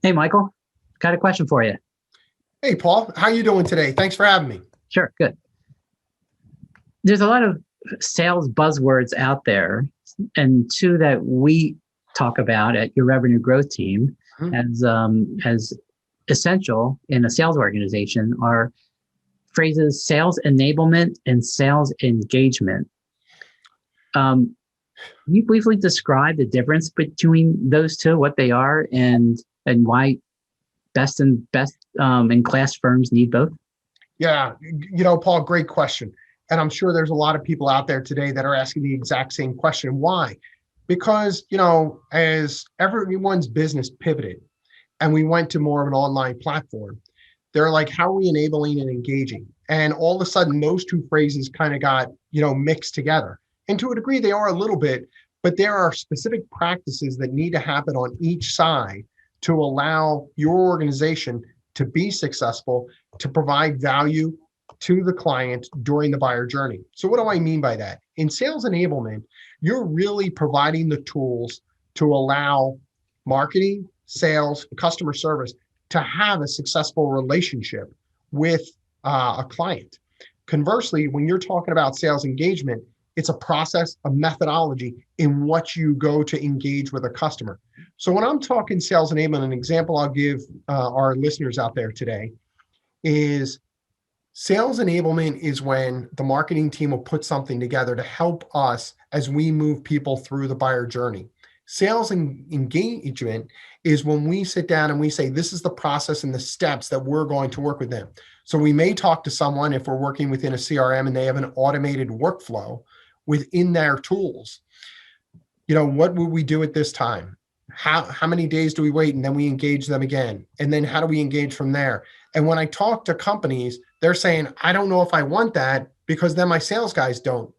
Hey, Michael, got a question for you. Hey, Paul, how you doing today? Thanks for having me. Sure, good. There's a lot of sales buzzwords out there, and two that we talk about at your revenue growth team Mhm. as essential in a sales organization are phrases sales enablement and sales engagement. Can you briefly describe the difference between those two, what they are, and why best in class firms need both? Yeah, Paul, great question. And I'm sure there's a lot of people out there today that are asking the exact same question. Why? Because, as everyone's business pivoted and we went to more of an online platform, they're like, how are we enabling and engaging? And all of a sudden, those two phrases kind of got, mixed together. And to a degree, they are a little bit, but there are specific practices that need to happen on each side to allow your organization to be successful, to provide value to the client during the buyer journey. So, what do I mean by that? In sales enablement, you're really providing the tools to allow marketing, sales, customer service to have a successful relationship with a client. Conversely, when you're talking about sales engagement, it's a process, a methodology in what you go to engage with a customer. So when I'm talking sales enablement, an example I'll give our listeners out there today is sales enablement is when the marketing team will put something together to help us as we move people through the buyer journey. Sales engagement is when we sit down and we say, this is the process and the steps that we're going to work with them. So we may talk to someone if we're working within a CRM and they have an automated workflow within their tools. What would we do at this time? How many days do we wait and then we engage them again? And then how do we engage from there? And when I talk to companies, they're saying, I don't know if I want that because then my sales guys don't,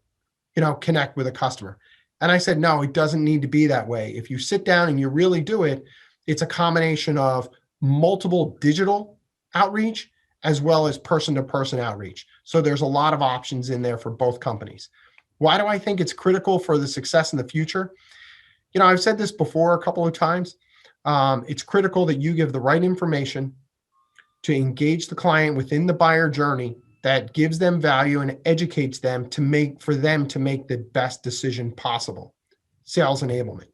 connect with a customer. And I said, no, it doesn't need to be that way. If you sit down and you really do it, it's a combination of multiple digital outreach as well as person-to-person outreach. So there's a lot of options in there for both companies. Why do I think it's critical for the success in the future? I've said this before a couple of times. It's critical that you give the right information to engage the client within the buyer journey that gives them value and educates them for them to make the best decision possible. Sales enablement.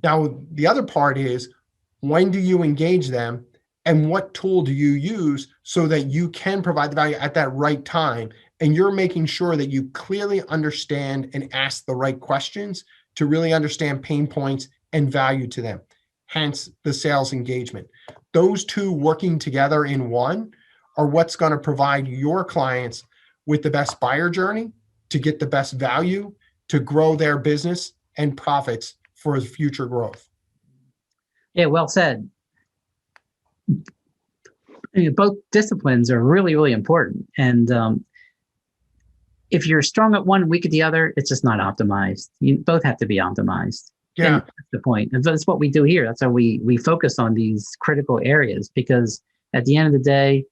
Now, the other part is, when do you engage them and what tool do you use so that you can provide the value at that right time? And you're making sure that you clearly understand and ask the right questions to really understand pain points and value to them. Hence the sales engagement. Those two working together in one are what's going to provide your clients with the best buyer journey to get the best value, to grow their business and profits for future growth. Yeah, well said. Both disciplines are really, really important. And if you're strong at one, weak at the other, it's just not optimized. You both have to be optimized. And Yeah. that's the point. And that's what we do here. That's how we focus on these critical areas, because at the end of the day,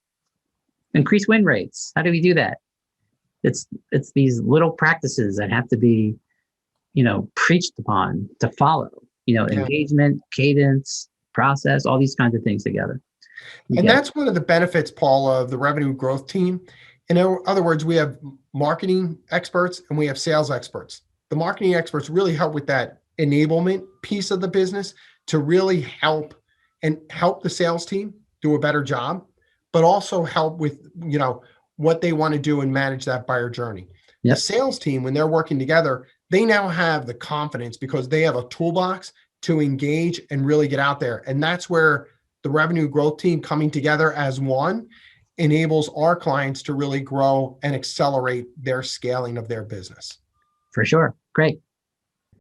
increase win rates. How do we do that? It's these little practices that have to be, preached upon to follow, Yeah. engagement, cadence, process, all these kinds of things together. You And get it. that's one of the benefits, Paul, of the revenue growth team. In other words, we have marketing experts and we have sales experts. The marketing experts really help with that enablement piece of the business to really help the sales team do a better job, but also help with, what they want to do and manage that buyer journey. The Yep, sales team, when they're working together, they now have the confidence because they have a toolbox to engage and really get out there. And that's where the revenue growth team coming together as one enables our clients to really grow and accelerate their scaling of their business. for sure. Great.